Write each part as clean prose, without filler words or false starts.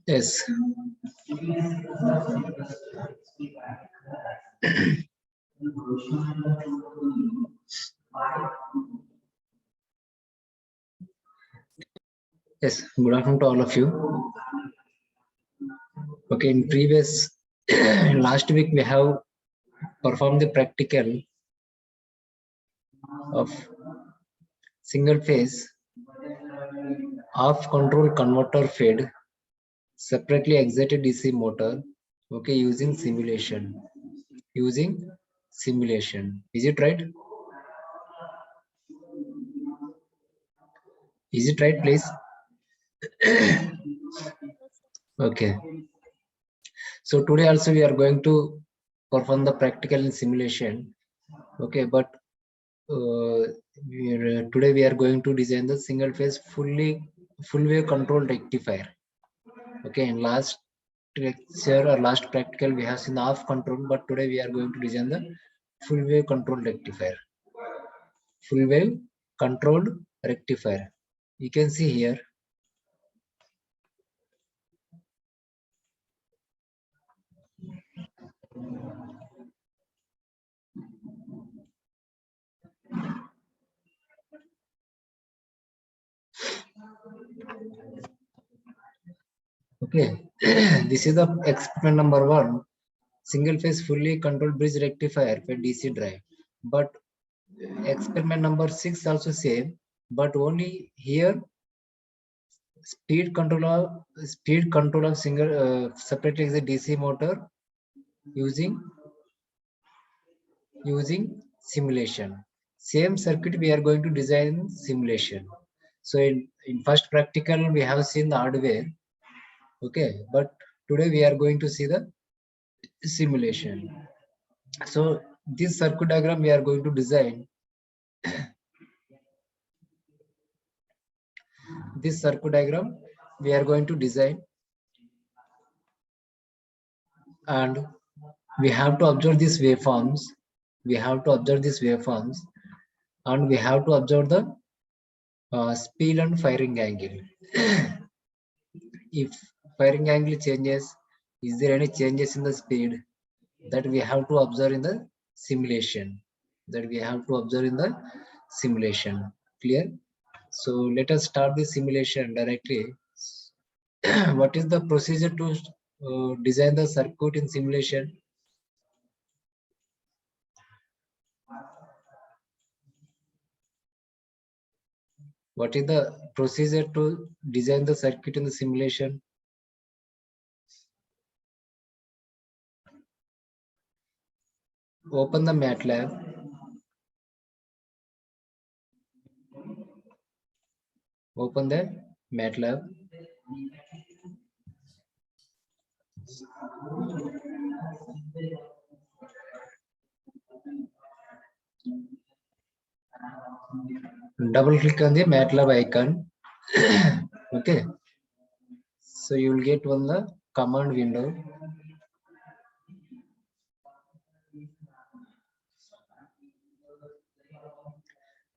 Yes. Yes, good afternoon to all of you. Okay, in previous last week we have performed the practical of single phase half control converter fed separately excited DC motor, okay, using simulation. Is it right? Is it right, please? Okay. So today also we are going to perform the practical in simulation. Okay, but today we are going to design the single phase full wave control rectifier. Okay, in last lecture or last practical we have seen half control, but today we are going to design the full wave control rectifier. Full wave controlled rectifier. You can see here. Okay, this is the experiment number 1. Single phase fully controlled bridge rectifier for DC drive. But experiment number 6 also same, but only here speed control of single separately exit DC motor using simulation. Same circuit we are going to design in simulation. So in first practical we have seen the hardware. Okay, but today we are going to see the simulation. So this circuit diagram we are going to design. This circuit diagram we are going to design, and we have to observe these waveforms. And we have to observe the speed and firing angle. If firing angle changes, is there any changes in the speed? That we have to observe in the simulation. Clear? So let us start the simulation directly. What is the procedure to design the circuit in simulation? What is the procedure to design the circuit in the simulation? Open the MATLAB. Open the MATLAB. Double click on the MATLAB icon. Okay. So you will get on the command window.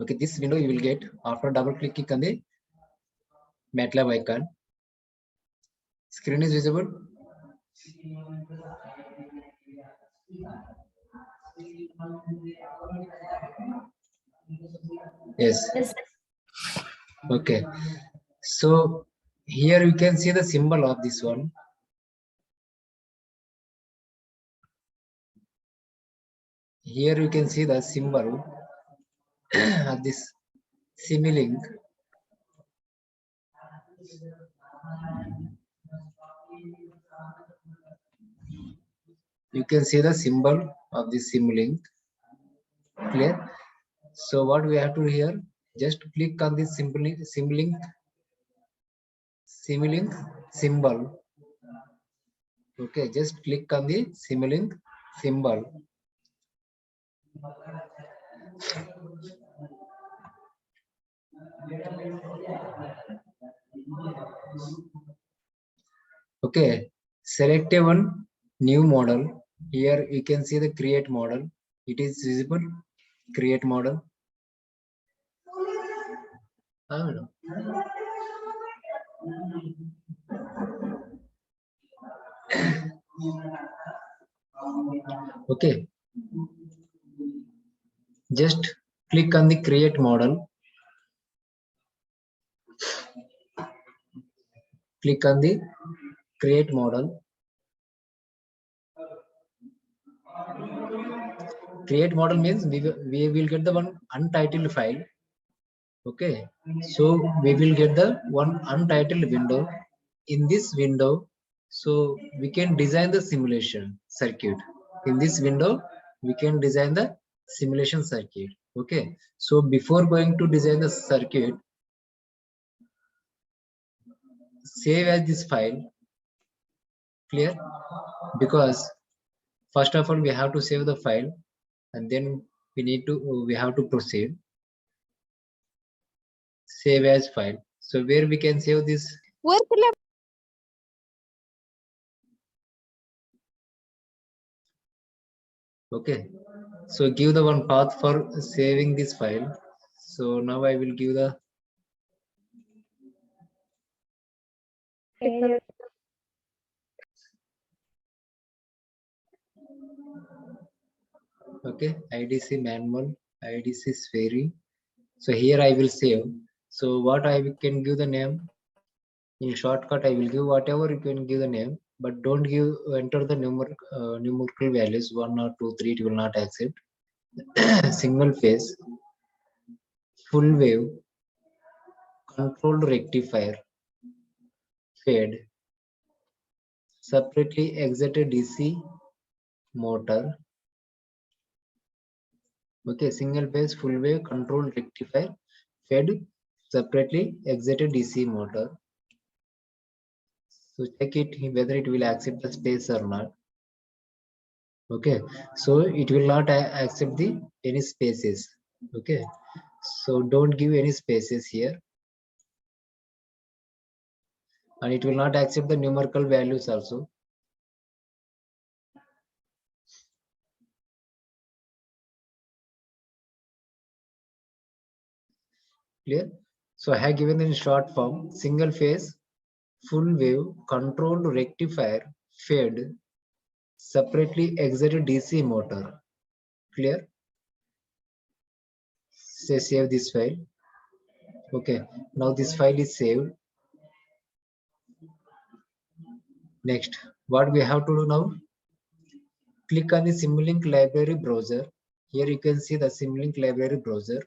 Okay, this window you will get after double clicking on the MATLAB icon. Screen is visible. Yes. Okay. So here you can see the symbol of this one. Here you can see the symbol of this Simulink. You can see the symbol of this Simulink. Clear? So what we have to do here, just click on this Simulink symbol. Okay, just click on the Simulink symbol. Okay, select a one new model. Here you can see the create model. It is visible. Create model. I don't know. Okay, just click on the create model. Click on the create model. Create model means we will get the one untitled file. Okay, so we will get the one untitled window. In this window, so we can design the simulation circuit. In this window, we can design the simulation circuit. Okay, so before going to design the circuit, save as this file. Clear? Because first of all we have to save the file, and then we have to proceed. Save as file. So where we can save this? Okay, so give the one path for saving this file. So now I will give the okay IDC manual, IDC sphere. So here I will save. So what I can give the name in shortcut, I will give whatever you can give the name, but don't give enter the numerical values 1 or 2 3. It will not accept. Single phase, full wave, controlled rectifier, fade, separately excited DC motor. Okay, single phase, full wave, controlled rectifier, fed, separately excited DC motor. So check it whether it will accept the space or not. Okay, so it will not accept the any spaces. Okay, so don't give any spaces here, and it will not accept the numerical values also. Clear? So I have given in short form: single phase, full wave, controlled rectifier, fed, separately excited DC motor. Clear? Say save this file. Okay, now this file is saved. Next, what we have to do now? Click on the Simulink library browser. Here you can see the Simulink library browser.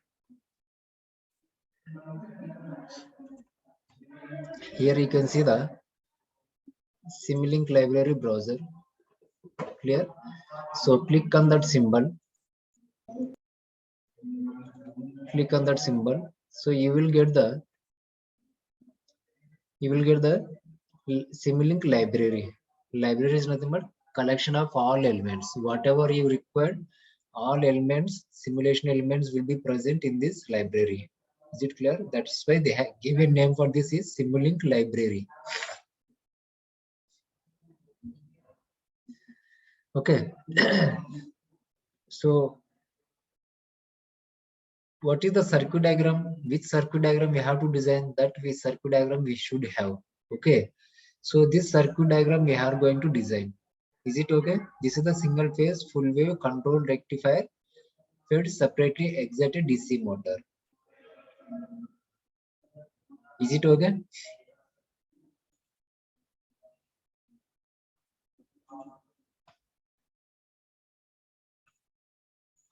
Here you can see the Simulink library browser. Clear? So click on that symbol. Click on that symbol. So you will get the Simulink library. Library is nothing but collection of all elements. Whatever you required, all elements, simulation elements will be present in this library. Is it clear? That's why they have given name for this is Simulink library. Okay. So what is the circuit diagram? Which circuit diagram we have to design? That we circuit diagram we should have. Okay. So this circuit diagram we are going to design. Is it okay? This is the single phase full wave control rectifier fed separately excited DC motor. Is it okay?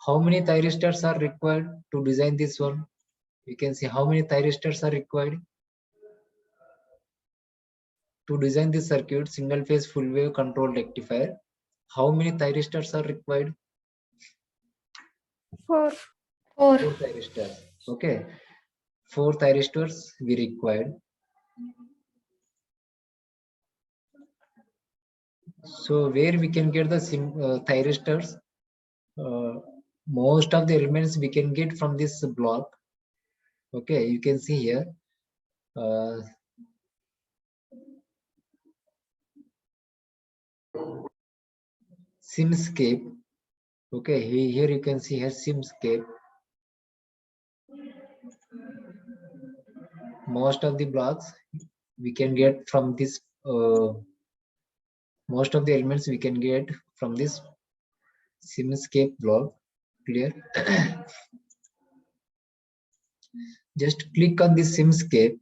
How many thyristors are required to design this one? You can see how many thyristors are required to design this circuit single phase full wave control rectifier. How many thyristors are required? 4. 4 thyristors. Okay, 4 thyristors we required. So where we can get the thyristors? Most of the elements we can get from this block. Okay, you can see here. Simscape. Okay, here you can see here Simscape. most of the blocks we can get from this. Most of the elements we can get from this Simscape block. Clear? Just click on this Simscape.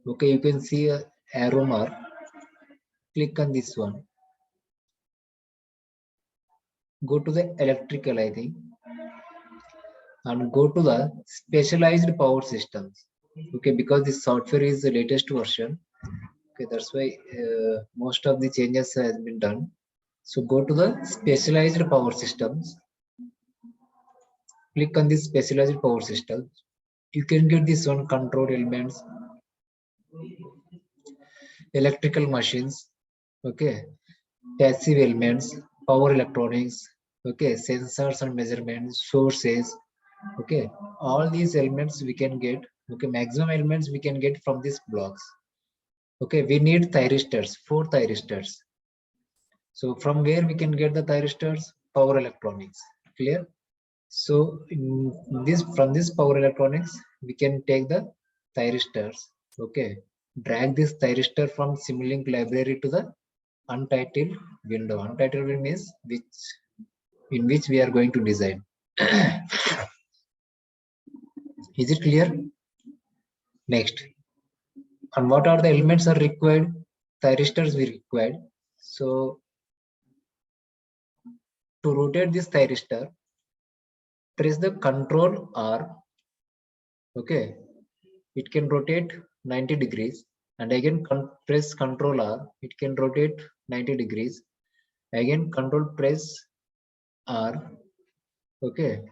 Okay, you can see a arrow mark. Click on this one. Go to the electrical, I think, and go to the specialized power systems. Okay, because this software is the latest version. Okay, that's why most of the changes has been done. So go to the specialized power systems. Click on this specialized power system. You can get this one: control elements, electrical machines, okay, passive elements, power electronics, okay, sensors and measurements, sources, okay. All these elements we can get, okay, maximum elements we can get from these blocks. Okay, we need thyristors, 4 thyristors. So from where we can get the thyristors? Power electronics. Clear? So in this, from this power electronics, we can take the thyristors. Okay, drag this thyristor from Simulink library to the untitled window. Untitled window means in which we are going to design. Is it clear? Next, and what are the elements are required? Thyristors we required. So to rotate this thyristor, press the Control R. Okay, it can rotate 90 degrees, and again press Control R, it can rotate 90 degrees. Again Control press R, okay,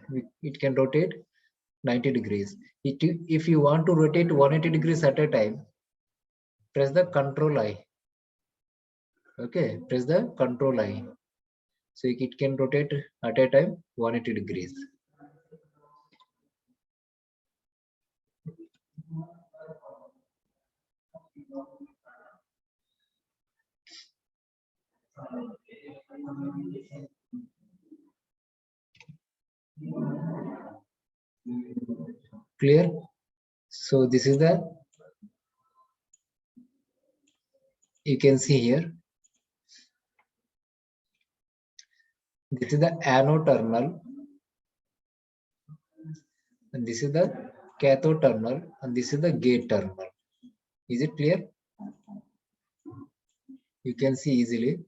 it can rotate 90 degrees. If you want to rotate 180 degrees at a time, press the Control I. Okay, press the Control I. So it can rotate at a time 180 degrees. Clear? So this is the, you can see here, this is the anode terminal, and this is the cathode terminal, and this is the gate terminal. Is it clear? You can see easily.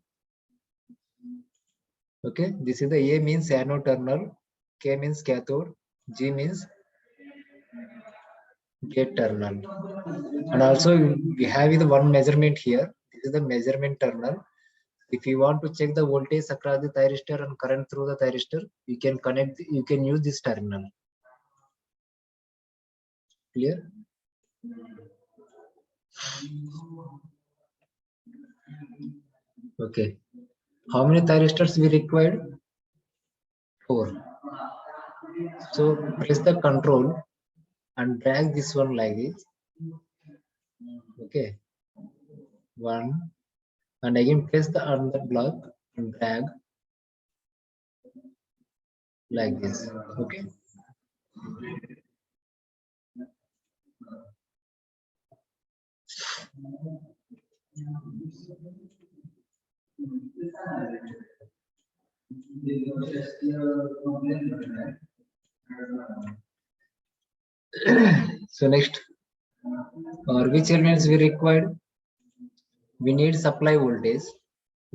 Okay, this is the A means anode terminal, K means cathode, G means gate terminal. And also we have the one measurement here. This is the measurement terminal. If you want to check the voltage across the thyristor and current through the thyristor, you can connect, you can use this terminal. Clear? Okay. How many thyristors we required? 4. So press the Control and drag this one like this. Okay. 1, and again press the other block and drag like this. Okay. So next, which elements we required? We need supply voltage.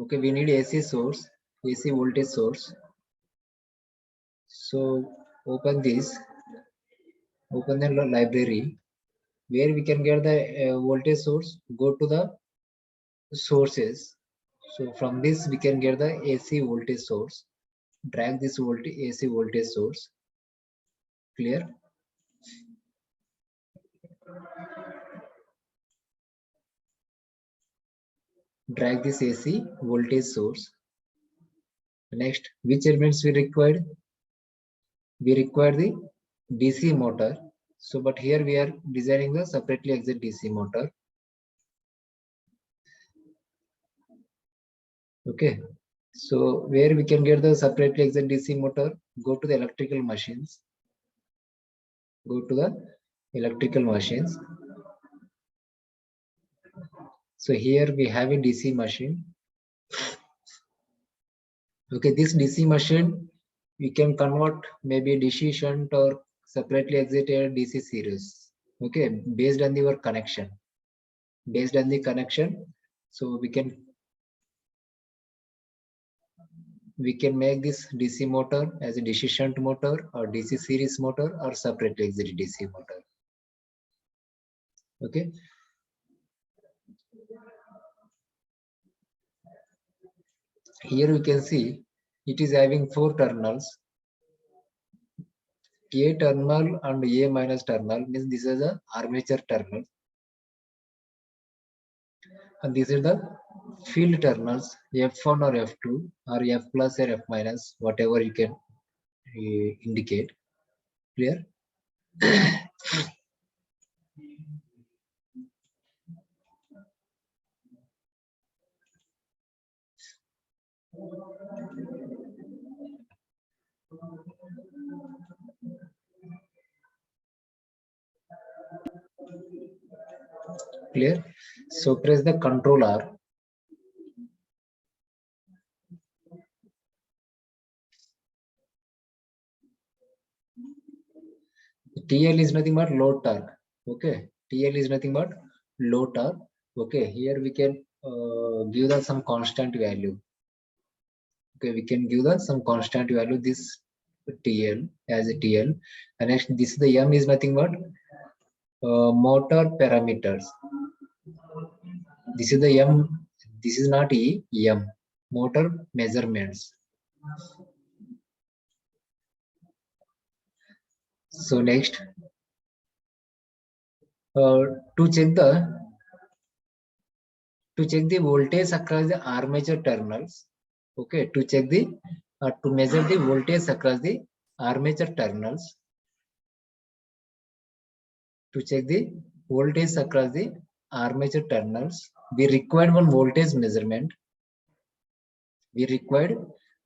Okay, we need AC source, AC voltage source. So open this, open the library. Where we can get the voltage source? Go to the sources. So from this we can get the AC voltage source. Drag this voltage, AC voltage source. Clear? Drag this AC voltage source. Next, which elements we required? We require the DC motor. So, but here we are designing the separately exit DC motor. Okay. So, where we can get the separately exit DC motor? Go to the electrical machines. Go to the electrical machines. So here we have a DC machine. Okay, this DC machine we can convert maybe DC shunt or separately exited DC series. Okay, based on your connection. Based on the connection, so we can make this DC motor as a DC shunt motor or DC series motor or separately exited DC motor. Okay. Here we can see it is having 4 terminals. A terminal and A minus terminal means this is the armature terminal. And these are the field terminals F1 or F2 or F plus or F minus, whatever you can indicate. Clear? Clear? So press the Control R. TL is nothing but load torque. Okay, TL is nothing but load torque. Okay, here we can give that some constant value. Okay, we can give that some constant value, this TL as a TL. And next, this is the M is nothing but motor parameters. This is the M. This is not E, M. Motor measurements. So next, to check the voltage across the armature terminals. Okay, to measure the voltage across the armature terminals. To check the voltage across the armature terminals, we required one voltage measurement. We required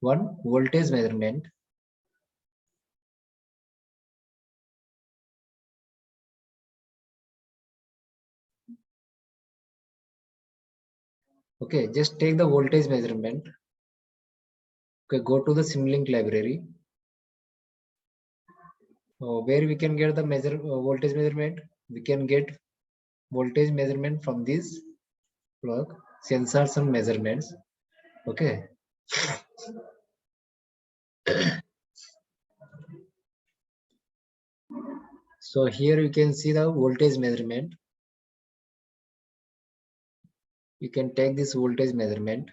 one voltage measurement. Okay, just take the voltage measurement. Okay, go to the Simulink library. Where we can get the voltage measurement? We can get voltage measurement from this plug, sensors and measurements. Okay. So here you can see the voltage measurement. You can take this voltage measurement.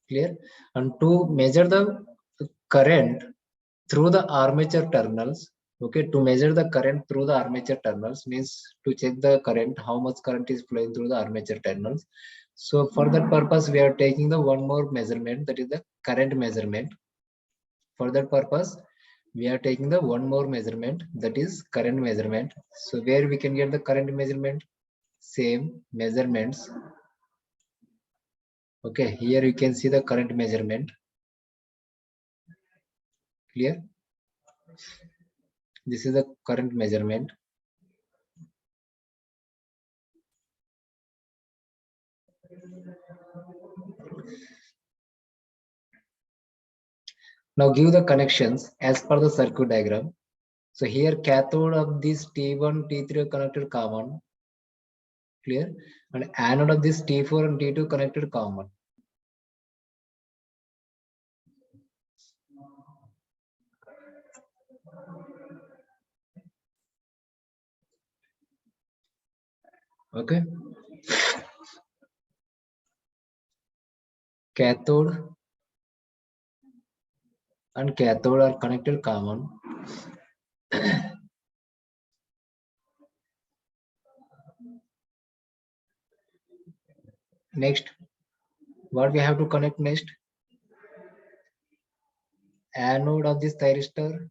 Clear? And to measure the current through the armature terminals. Okay, to measure the current through the armature terminals means to check the current, how much current is flowing through the armature terminals. So for that purpose, we are taking the one more measurement, that is the current measurement. For that purpose, we are taking the one more measurement, that is current measurement. So where we can get the current measurement? Same measurements. Okay, here you can see the current measurement. Clear? This is the current measurement. Now give the connections as per the circuit diagram. So here cathode of this T1, T3 are connected common. Clear? And anode of this T4 and T2 connected common. Okay. Cathode and cathode are connected common. Next, what we have to connect next? Anode of this thyristor.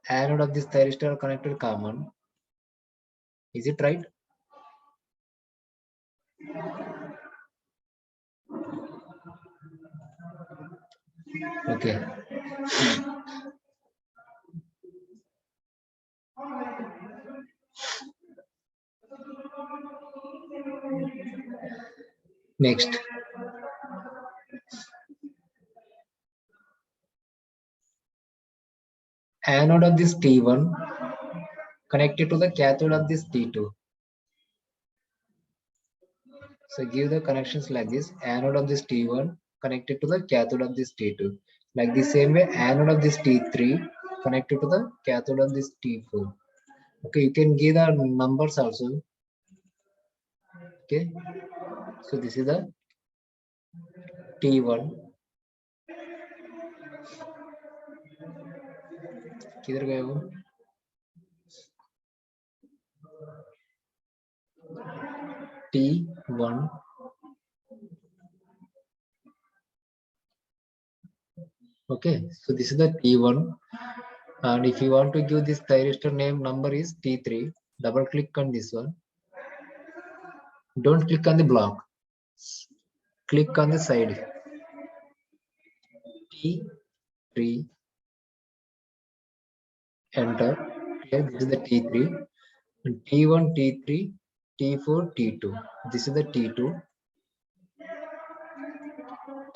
Anode of this thyristor are connected common. Is it right? Okay. Next, anode of this T1 connected to the cathode of this T2. So give the connections like this: anode of this T1 connected to the cathode of this T2. Like the same way, anode of this T3 connected to the cathode of this T4. Okay, you can give the numbers also. Okay, so this is the T1. किधर गए वो? T1. Okay, so this is the T1, and if you want to give this thyristor name, number is T3. Double click on this one. Don't click on the block. Click on the side. T3. Enter. Okay, this is the T3. And T1, T3, T4, T2. This is the T2.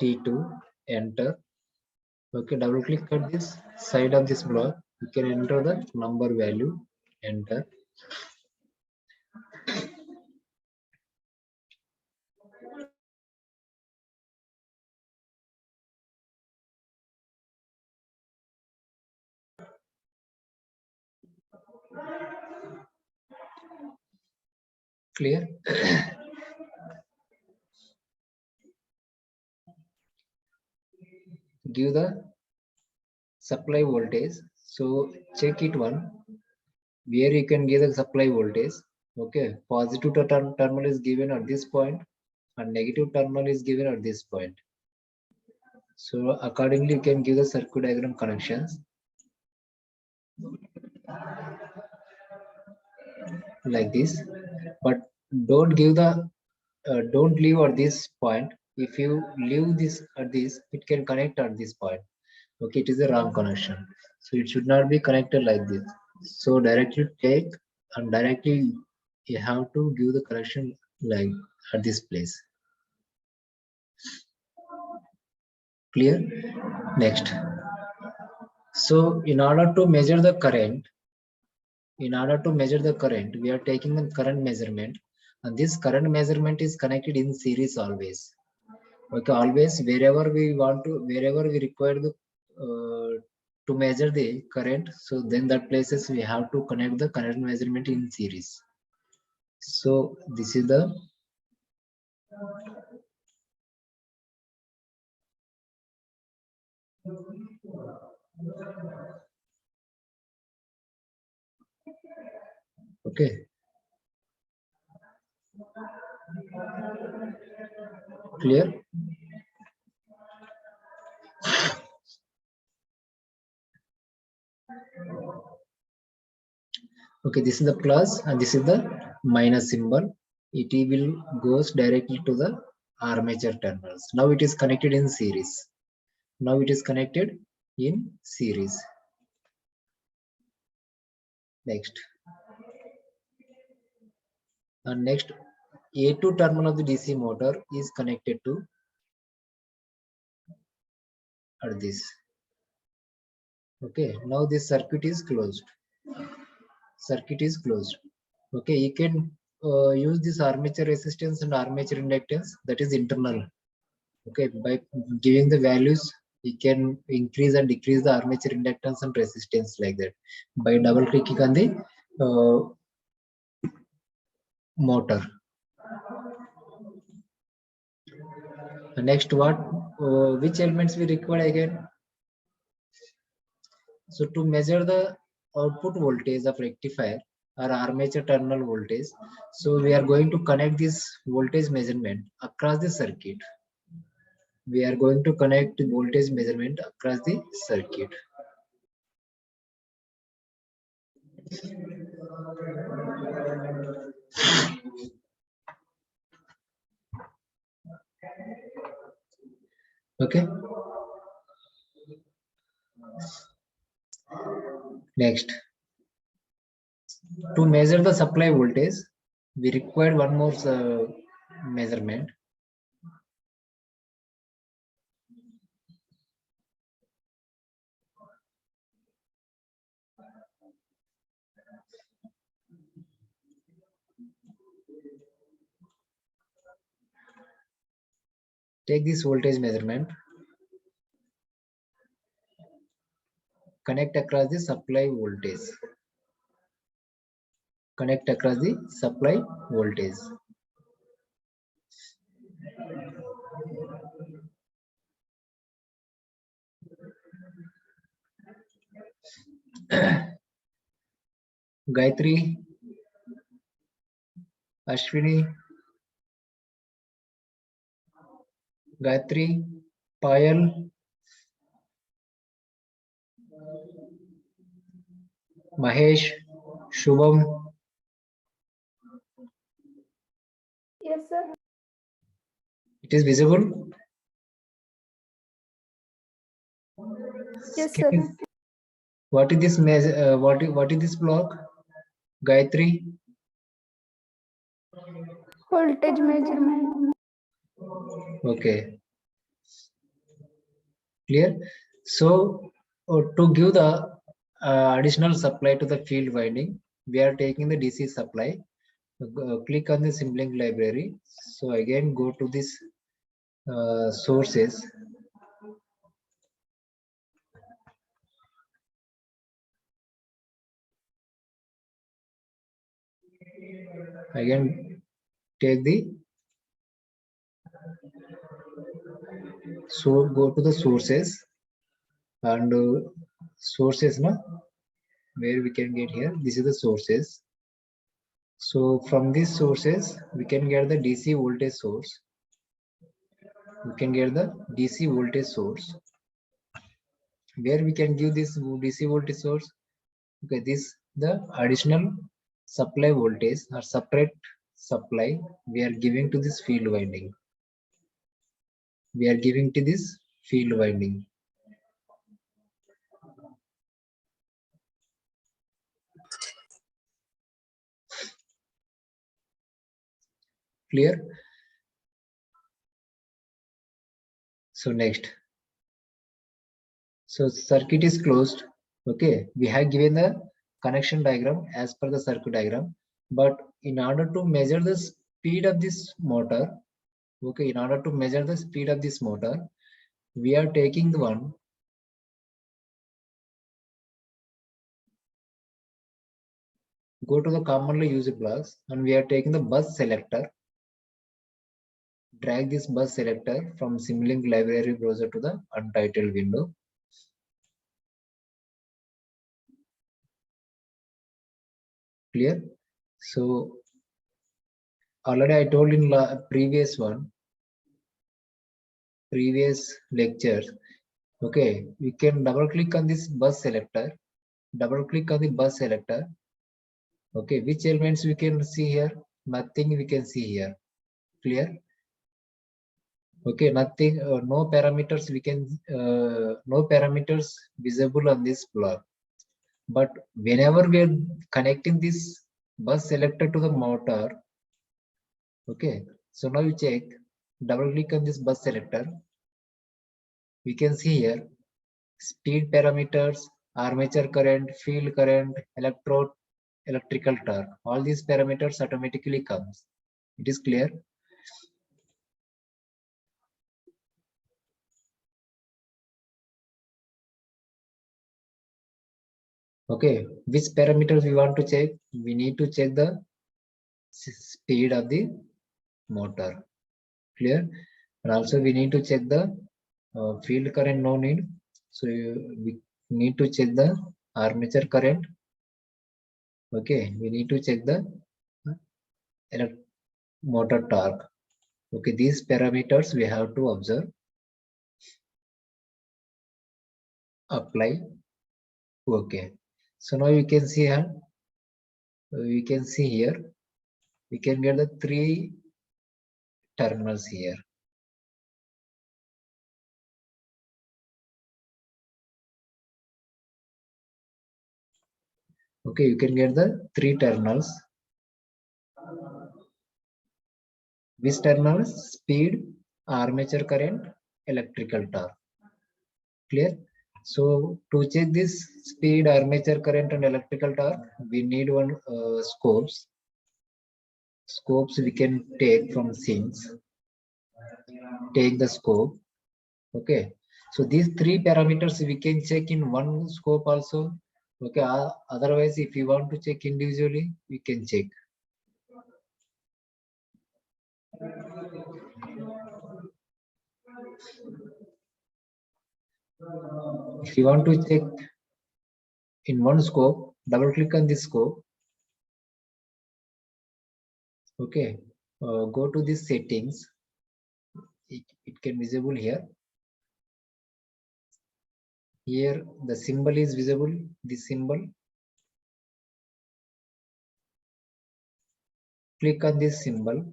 T2. Enter. Okay, double click at this side of this block. You can enter the number value. Enter. Clear? Give the supply voltage. So check it one. Where you can give the supply voltage. Okay, positive terminal is given at this point and negative terminal is given at this point. So accordingly, you can give the circuit diagram connections like this, but don't give the don't leave at this point. If you leave this at this, it can connect at this point. Okay, it is a wrong connection, so it should not be connected like this. So directly take and directly you have to give the connection like at this place. Clear? Next, so in order to measure the current, we are taking the current measurement, and this current measurement is connected in series always. Okay, always wherever we require the to measure the current, so then that places we have to connect the current measurement in series. So this is the okay. Clear? Okay, this is the plus and this is the minus symbol. It will goes directly to the armature terminals. Now it is connected in series. Now it is connected in series. Next. And next, A2 terminal of the DC motor is connected to this. Okay, now this circuit is closed. Circuit is closed. Okay, you can use this armature resistance and armature inductance, that is internal. Okay, by giving the values, you can increase and decrease the armature inductance and resistance like that by double clicking on the motor. Next, which elements we require again? So to measure the output voltage of rectifier or armature terminal voltage, so we are going to connect this voltage measurement across the circuit. We are going to connect the voltage measurement across the circuit. Okay. Next, to measure the supply voltage, we require one more measurement. Take this voltage measurement, connect across the supply voltage. Connect across the supply voltage. Gayatri, Ashwini, Gayatri, Payal, Mahesh, Shubham. Yes, sir. It is visible? Yes, sir. What is this what is this block? Gayatri? Voltage measurement. Okay. Clear? So to give the additional supply to the field winding, we are taking the DC supply. Click on the Simulink library. So again, go to this sources. Again, take the go to the sources and sources now where we can get here. This is the sources. So from these sources, we can get the DC voltage source. We can get the DC voltage source. Where we can give this DC voltage source. Okay, this the additional supply voltage or separate supply we are giving to this field winding. We are giving to this field winding. Clear? So next. So circuit is closed. Okay, we have given the connection diagram as per the circuit diagram. But in order to measure the speed of this motor, okay, in order to measure the speed of this motor, we are taking the one. Go to the commonly used blocks and we are taking the bus selector. Drag this bus selector from Simulink library browser to the untitled window. Clear? So already I told in previous lectures. Okay, we can double click on this bus selector. Double click on the bus selector. Okay, which elements we can see here? Nothing we can see here. Clear? Okay, nothing, no parameters we can, no parameters visible on this block. But whenever we are connecting this bus selector to the motor, okay, so now you check, double click on this bus selector. We can see here speed parameters, armature current, field current, electrical torque. All these parameters automatically comes. It is clear? Okay, which parameters we want to check? We need to check the speed of the motor. Clear? And also we need to check the field current, no need. So we need to check the armature current. Okay, we need to check the motor torque. Okay, these parameters we have to observe. Apply. Okay, so now you can see here. We can see here. We can get the 3 terminals here. Okay, you can get the three terminals. Which terminals? Speed, armature current, electrical torque. Clear? So to check this speed, armature current and electrical torque, we need one scopes. Scopes we can take from scenes. Take the scope. Okay, so these three parameters we can check in one scope also. Okay, otherwise if you want to check individually, we can check. If you want to check in one scope, double click on this scope. Okay, go to this settings. It can visible here. Here the symbol is visible, this symbol. Click on this symbol.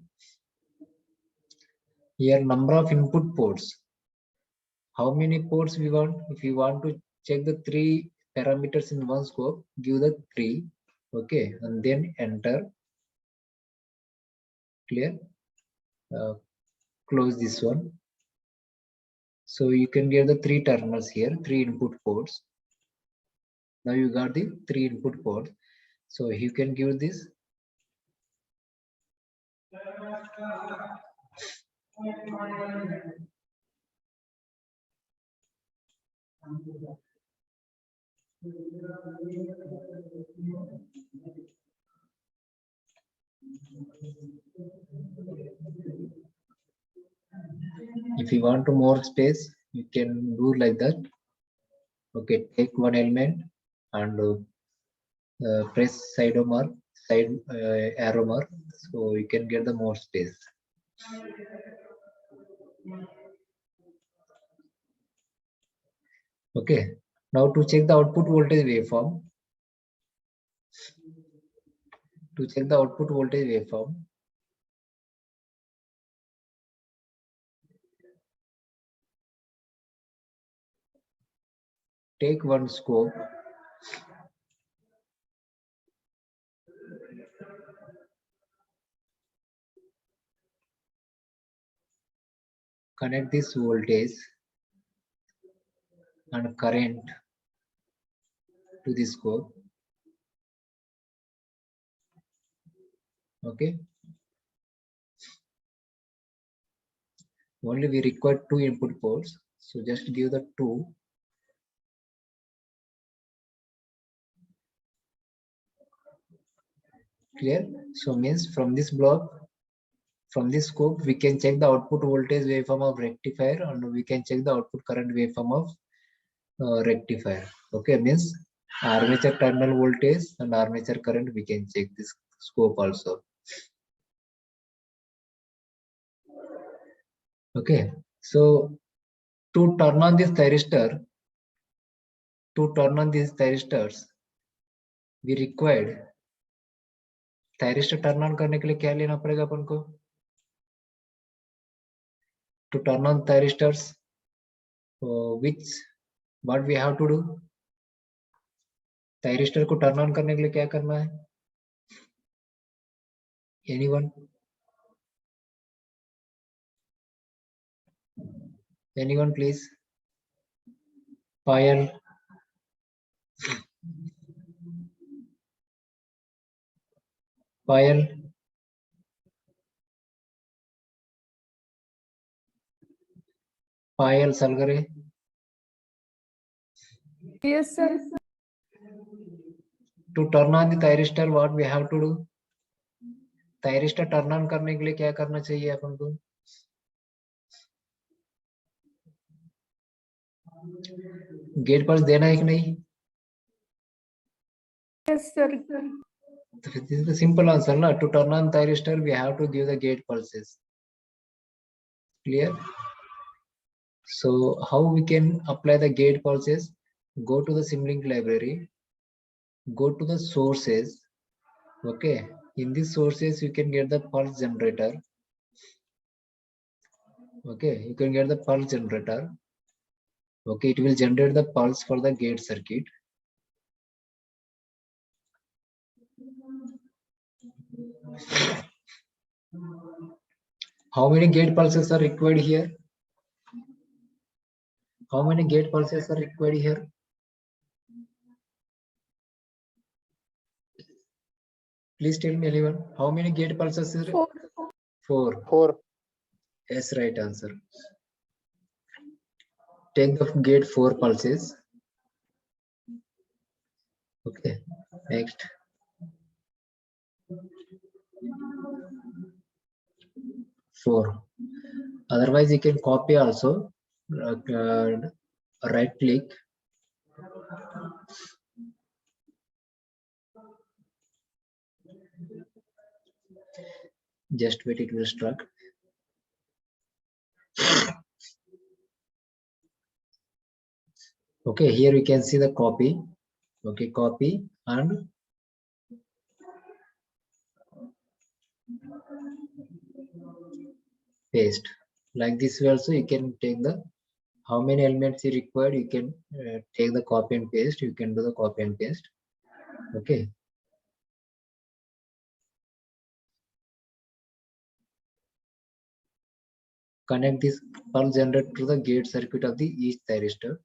Here number of input ports. How many ports we want? If you want to check the three parameters in one scope, give the 3. Okay, and then enter. Clear? Close this one. So you can get the 3 terminals here, 3 input ports. Now you got the 3 input ports. So you can give this. If you want to more space, you can do like that. Okay, take one element and press side arrow mark, so you can get the more space. Okay, now to check the output voltage waveform. To check the output voltage waveform, take one scope. Connect this voltage and current to the scope. Okay. Only we require 2 input ports, so just give the 2. Clear? So means from this block, from this scope, we can check the output voltage waveform of rectifier and we can check the output current waveform of rectifier. Okay, means armature terminal voltage and armature current we can check this scope also. Okay, so to turn on this thyristor, we required thyristor turn on करने के लिए क्या लेना पड़ेगा अपन को? To turn on thyristors, what we have to do? Thyristor को turn on करने के लिए क्या करना है? Anyone? Anyone please? Payal. Payal. Payal Salgare. Yes, sir. To turn on the thyristor, what we have to do? Thyristor turn on करने के लिए क्या करना चाहिए अपन को? गेट पल्स देना है कि नहीं? Yes, sir. This is the simple answer, na? To turn on thyristor, we have to give the gate pulses. Clear? So how we can apply the gate pulses? Go to the Simulink library. Go to the sources. Okay, in these sources you can get the pulse generator. Okay, you can get the pulse generator. Okay, it will generate the pulse for the gate circuit. How many gate pulses are required here? How many gate pulses are required here? Please tell me, anyone. How many gate pulses is 4. 4. 4. Yes, right answer. Take the gate 4 pulses. Okay, next. Four. Otherwise, you can copy also. Right click. Just wait, it will struck. Okay, here we can see the copy. Okay, copy and paste. Like this way also you can take the how many elements you required. You can take the copy and paste. You can do the copy and paste. Okay. Connect this pulse generator to the gate circuit of the each thyristor.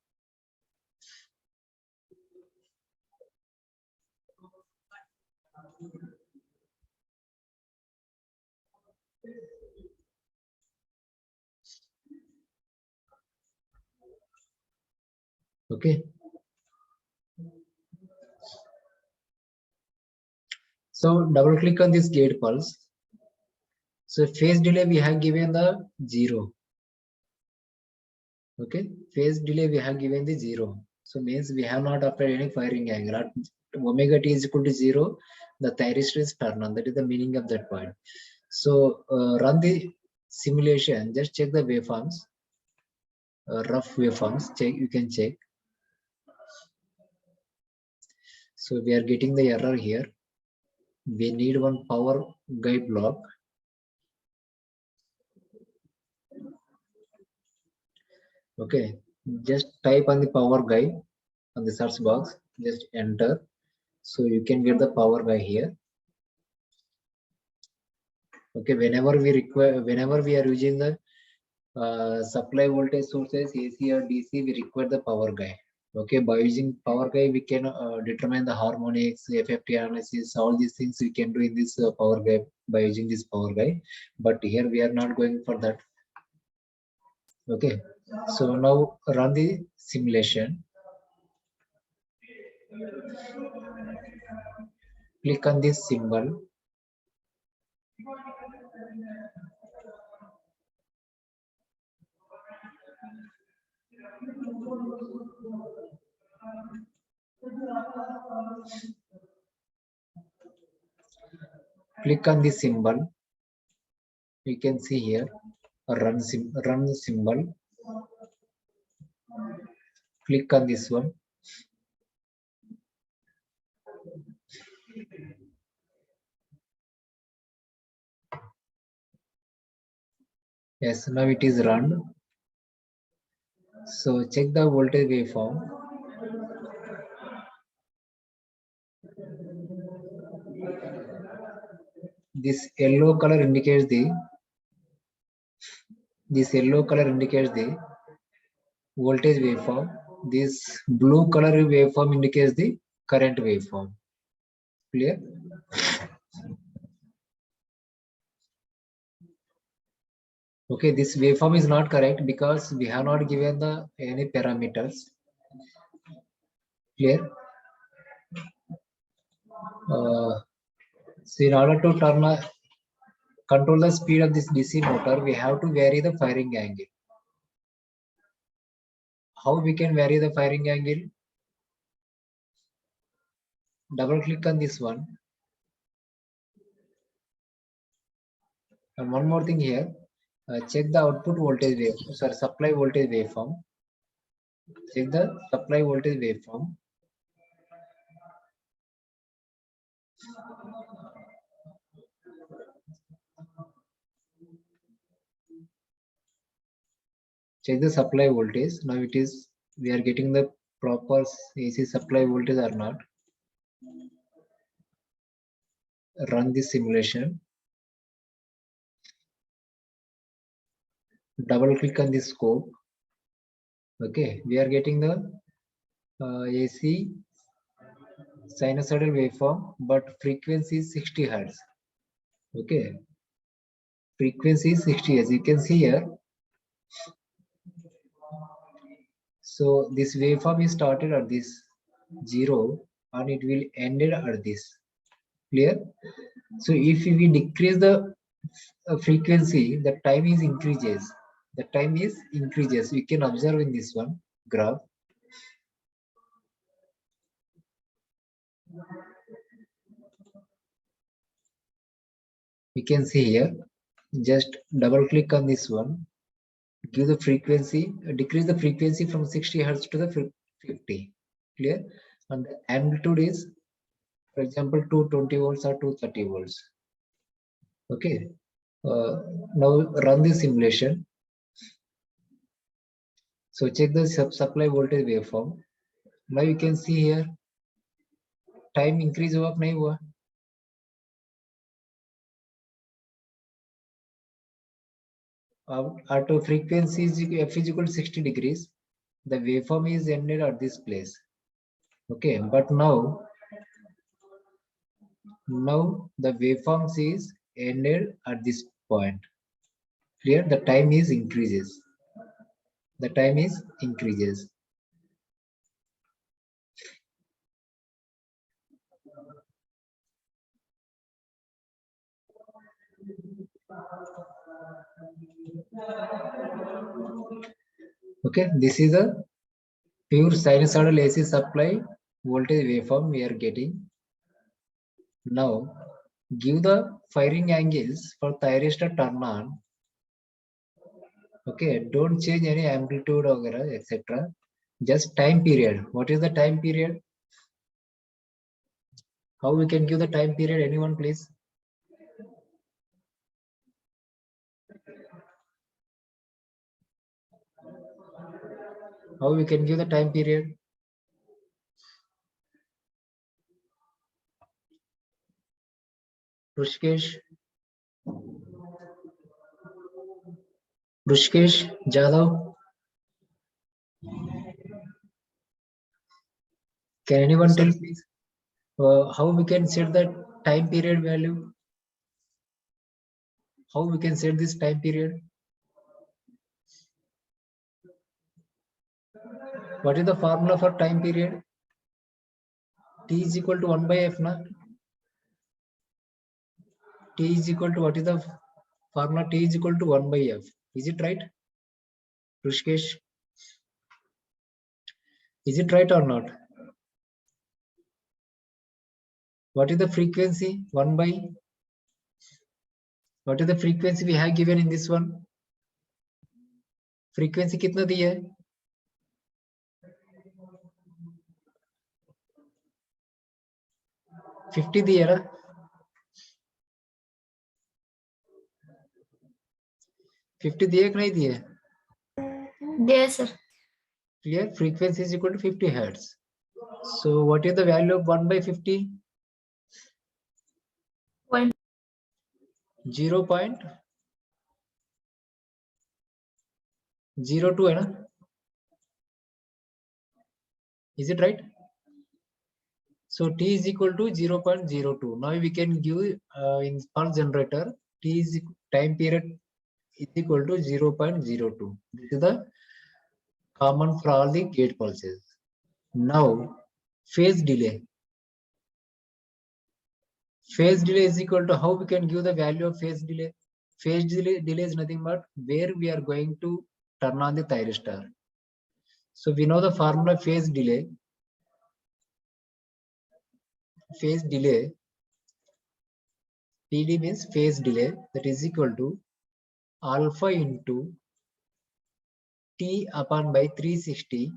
Okay. So double click on this gate pulse. So phase delay we have given the 0. Okay, phase delay we have given the 0. So means we have not applied any firing angle. At omega t is equal to 0, the thyristor is turned on. That is the meaning of that point. So run the simulation. Just check the waveforms. Rough waveforms. Check. You can check. So we are getting the error here. We need one power guide block. Okay, just type on the power guide on the search box. Just enter. So you can get the power guide here. Okay, whenever we are using the supply voltage sources AC or DC, we require the power guide. Okay, by using power guide we can determine the harmonics, FFT analysis, all these things we can do in this power guide by using this power guide. But here we are not going for that. Okay, so now run the simulation. Click on this symbol. Click on this symbol. You can see here run symbol. Click on this one. Yes, now it is run. So check the voltage waveform. This yellow color indicates the voltage waveform. This blue color waveform indicates the current waveform. Clear? Okay, this waveform is not correct because we have not given the any parameters. Clear? So in order to control the speed of this DC motor, we have to vary the firing angle. How we can vary the firing angle? Double click on this one. And one more thing here, check the output voltage waveform, supply voltage waveform. Check the supply voltage waveform. Check the supply voltage. Now we are getting the proper AC supply voltage or not. run this simulation. Double click on this scope. Okay, we are getting the AC sinusoidal waveform, but frequency is 60 hertz. Okay, frequency is 60 as you can see here. So this waveform is started at this 0 and it will ended at this. Clear? So if we decrease the frequency, the time is increases. The time is increases. We can observe in this one graph. We can see here. Just double click on this one. Give the frequency, decrease the frequency from 60 hertz to the 50. Clear? And the amplitude is, for example, 220 volts or 230 volts. Okay. Now run the simulation. So check the supply voltage waveform. Now you can see here time increase हुआ कि नहीं हुआ? At a frequency f is equal to 60 degrees, the waveform is ended at this place. Okay, but now the waveform is ended at this point. Clear? The time is increases. The time is increases. Okay, this is a pure sinusoidal AC supply voltage waveform we are getting. Now give the firing angles for thyristor turn on. Okay, don't change any amplitude or etc. Just time period. What is the time period? How we can give the time period? Anyone please? How we can give the time period? Rushikesh Jadhav. Can anyone tell please how we can set the time period value? How we can set this time period? What is the formula for time period? T is equal to 1 by F, na? T is equal to, what is the formula? T is equal to 1 by F. Is it right? Rushikesh, is it right or not? What is the frequency? 1 by, what is the frequency we have given in this one? Frequency कितना दिया है? $50 दिया ना? $50 दिए कि नहीं दिए? Yes, sir. Clear? Frequency is equal to 50 hertz. So what is the value of 1 by 50? 0.02 है ना? Is it right? So T is equal to 0.02. Now we can give in pulse generator T is time period is equal to 0.02. This is the common for all the gate pulses. Now phase delay. Phase delay is equal to, how we can give the value of phase delay? Phase delay is nothing but where we are going to turn on the thyristor. So we know the formula phase delay. Phase delay, PD means phase delay, that is equal to alpha into T upon by 360,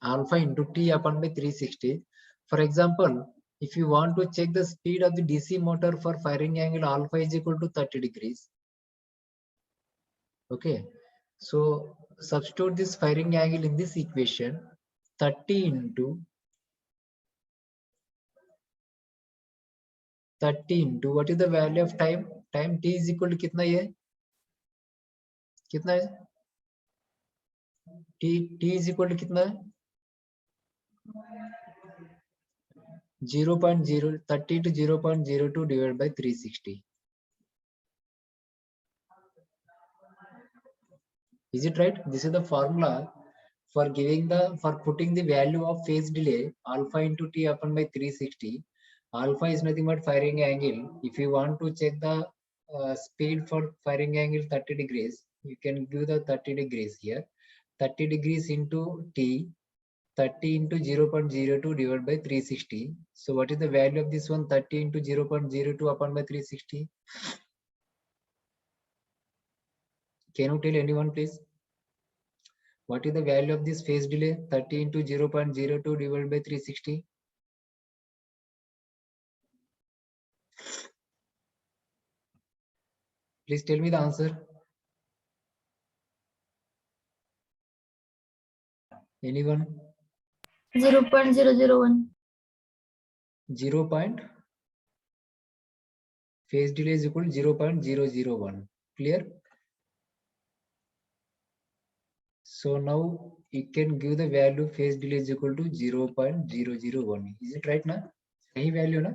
alpha into T upon by 360. For example, if you want to check the speed of the DC motor for firing angle, alpha is equal to 30 degrees. Okay, so substitute this firing angle in this equation. 30 into 30 into what is the value of time? Time t is equal to कितना ये? कितना है? t is equal to कितना है? 0.0 30 to 0.02 divided by 360. Is it right? This is the formula for putting the value of phase delay alpha into t upon by 360. Alpha is nothing but firing angle. If you want to check the speed for firing angle 30 degrees, you can give the 30 degrees here. 30 degrees into t, 30 into 0.02 divided by 360. So what is the value of this one? 30 into 0.02 upon by 360. Can you tell anyone please? What is the value of this phase delay? 30 into 0.02 divided by 360. Please tell me the answer. Anyone? 0.001. 0. Phase delay is equal to 0.001. Clear? So now you can give the value phase delay is equal to 0.001. Is it right now? Any value na?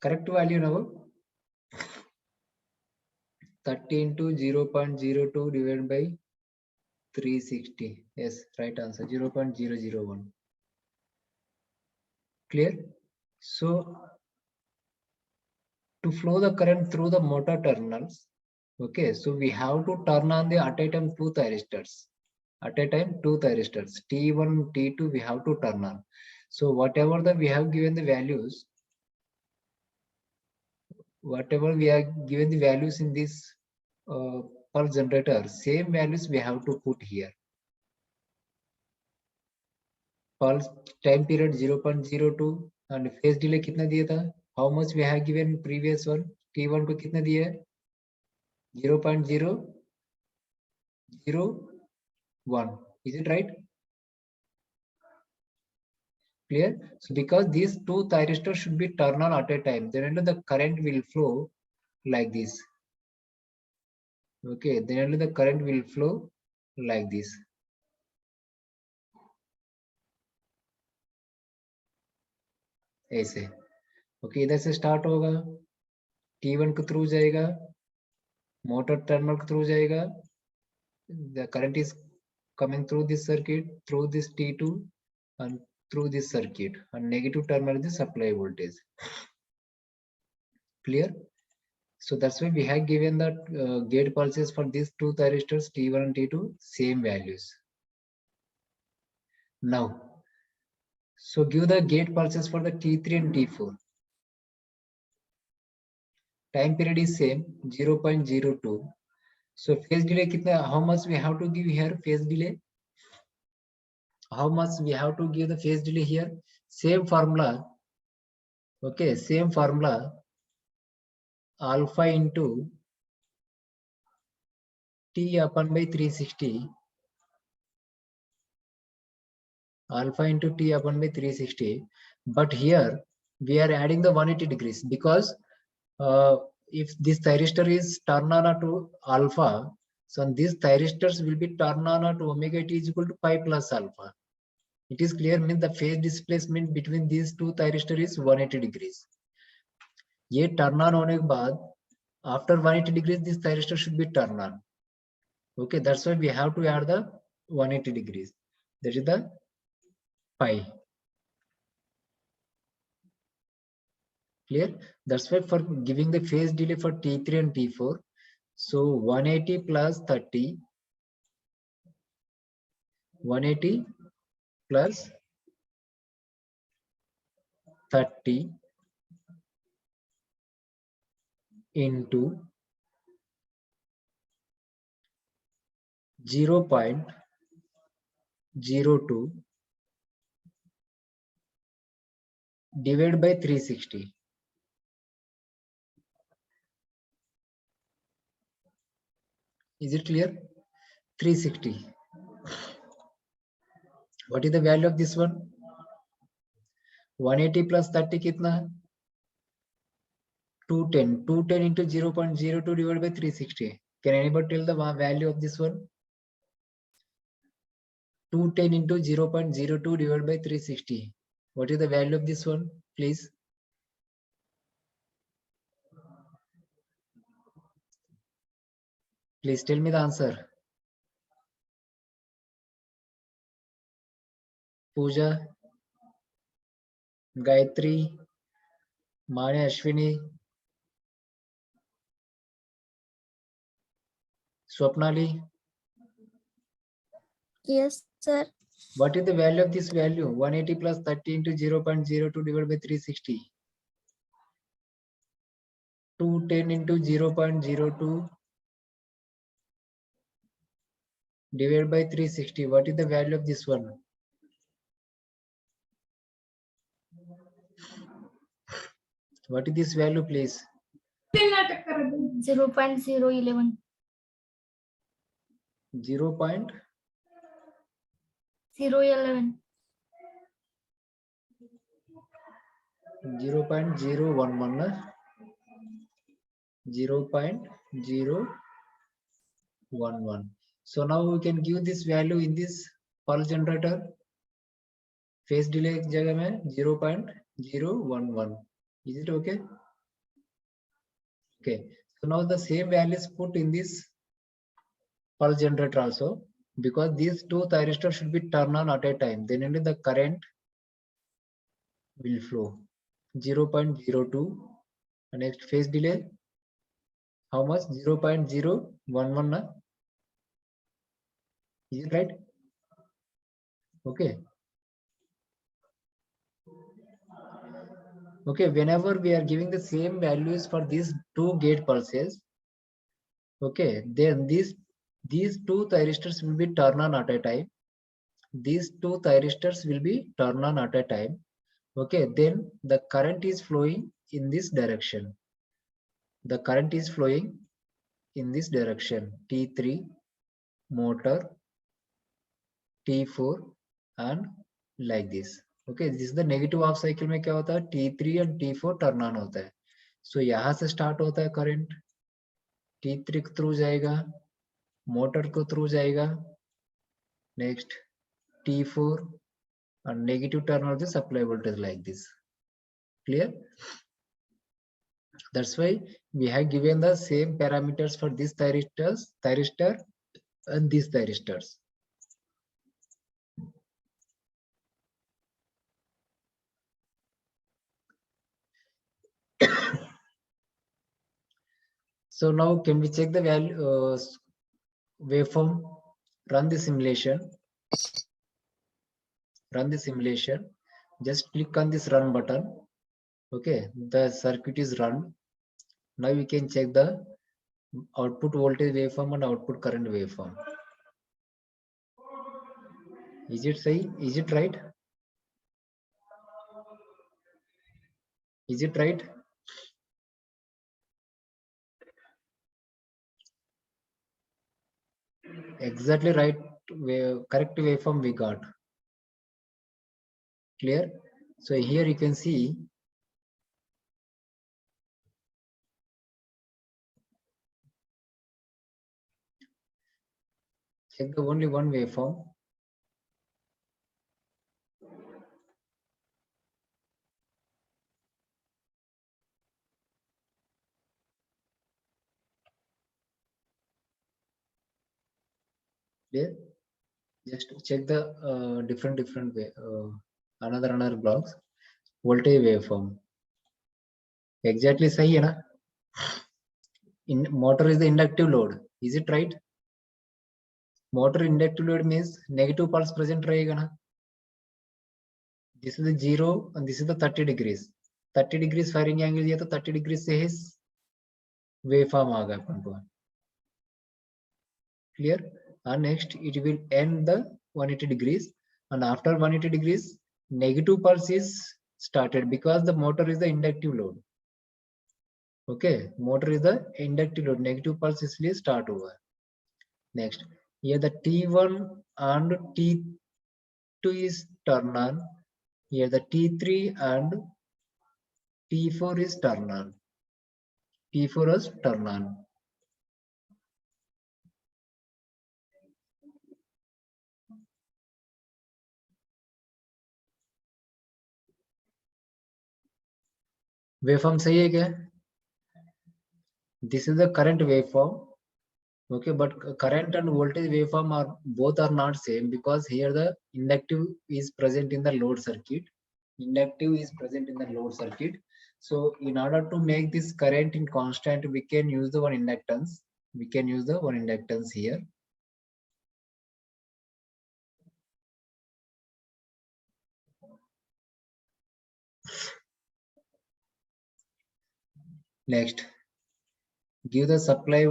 Correct value now. 30 into 0.02 divided by 360. Yes, right answer 0.001. Clear? So to flow the current through the motor terminals, okay, so we have to turn on the at a time two thyristors. At a time two thyristors T1, T2 we have to turn on. So whatever we have given the values, whatever we are given the values in this pulse generator, same values we have to put here. Pulse time period 0.02 and phase delay कितना दिया था? How much we have given previous one? T1 को कितना दिया है? 0.001. Is it right? Clear? So because these two thyristors should be turned on at a time, then only the current will flow like this. Okay, then only the current will flow like this. ऐसे. Okay, इधर से start होगा. T1 के through जाएगा. Motor terminal के through जाएगा. The current is coming through this circuit, through this T2 and through this circuit, and negative terminal is the supply voltage. Clear? So that's why we have given the gate pulses for these two thyristors T1 and T2 same values. Now, so give the gate pulses for the T3 and T4. Time period is same 0.02. So phase delay kitna, how much we have to give here phase delay? How much we have to give the phase delay here? Same formula. Okay, same formula. Alpha into T upon by 360. Alpha into T upon by 360. But here we are adding the 180 degrees because if this thyristor is turned on to alpha, so these thyristors will be turned on to omega t is equal to pi plus alpha. It is clear, means the phase displacement between these two thyristors is 180 degrees. ये turn on होने के बाद after 180 degrees this thyristor should be turned on. Okay, that's why we have to add the 180 degrees. That is the pi. Clear? That's why for giving the phase delay for T3 and T4, so 180 plus 30, 180 plus 30 into 0.02 divided by 360. Is it clear? 360. What is the value of this one? 180 plus 30 कितना है? 210. 210 into 0.02 divided by 360. Can anybody tell the value of this one? 210 into 0.02 divided by 360. What is the value of this one, please? Please tell me the answer. Pooja, Gayatri, Mane, Ashwini, Swapnali. Yes, sir. What is the value of this value? 180 plus 30 into 0.02 divided by 360. 210 into 0.02 divided by 360. What is the value of this one? What is this value, please? 0.011. 0. 011. 0.011 na? 0.011. So now we can give this value in this pulse generator. Phase delay जगह में 0.011. Is it okay? Okay. So now the same value is put in this pulse generator also, because these two thyristors should be turned on at a time. Then only the current will flow. 0.02. Next phase delay. How much? 0.011 na? Is it right? Okay. Okay, whenever we are giving the same values for these two gate pulses, okay, then these two thyristors will be turned on at a time. These two thyristors will be turned on at a time. Okay, then the current is flowing in this direction. The current is flowing in this direction. T3 motor, T4 and like this. Okay, this is the negative half cycle में क्या होता है? T3 and T4 turn on होता है. So यहाँ से start होता है current. T3 के through जाएगा, motor को through जाएगा. Next T4 and negative turn of the supply voltage like this. Clear? That's why we have given the same parameters for these thyristor and these thyristors. So now can we check the value waveform? Run the simulation. Run the simulation. Just click on this run button. Okay, the circuit is run. Now we can check the output voltage waveform and output current waveform. Is it sahi? Is it right? Is it right? Exactly right. Correct waveform we got. Clear? So here you can see check the only one waveform. Clear? Just check the different way, another blocks. Voltage waveform. Exactly sahi hai na? In motor is the inductive load. Is it right? Motor inductive load means negative pulse present rahega na? This is the 0 and this is the 30 degrees. 30 degrees firing angle दिया तो 30 degrees से his waveform आ गया अपन को. Clear? And next it will end the 180 degrees, and after 180 degrees negative pulse is started because the motor is the inductive load. Okay, motor is the inductive load. Negative pulse इसलिए start हुआ. Next, here the T1 and T2 is turn on. Here the T3 and T4 is turn on. T4 is turn on. Waveform सही है क्या? This is the current waveform. Okay, but current and voltage waveform are both are not same because here the inductive is present in the load circuit. Inductive is present in the load circuit. So in order to make this current in constant, we can use the one inductance. We can use the one inductance here. Next, give the supply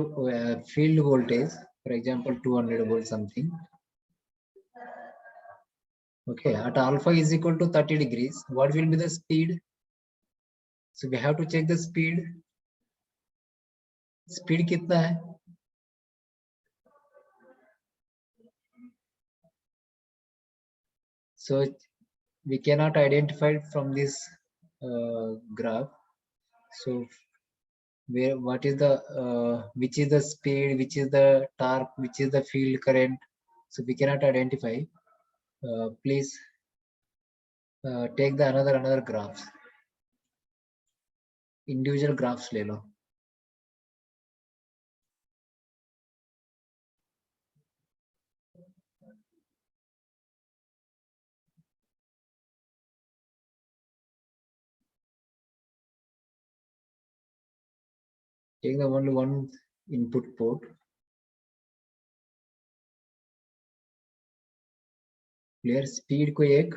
field voltage, for example, 200 volts something. Okay, at alpha is equal to 30 degrees. What will be the speed? So we have to check the speed. Speed कितना है? So we cannot identify it from this graph. So where what is the which is the speed, which is the torque, which is the field current? So we cannot identify. Please take the another graphs. Individual graphs ले लो. Take the only one input port. Clear. Speed को एक,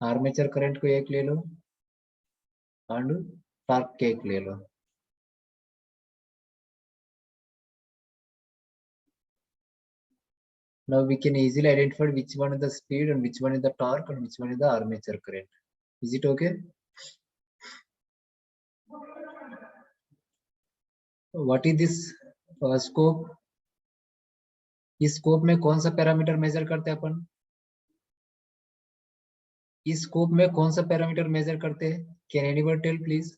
armature current को एक ले लो, and torque को एक ले लो. Now we can easily identify which one is the speed and which one is the torque and which one is the armature current. Is it okay? What is this scope? इस scope में कौन सा parameter major करते हैं अपन? इस scope में कौन सा पैरामीटर मेजर करते हैं? Can anyone tell please?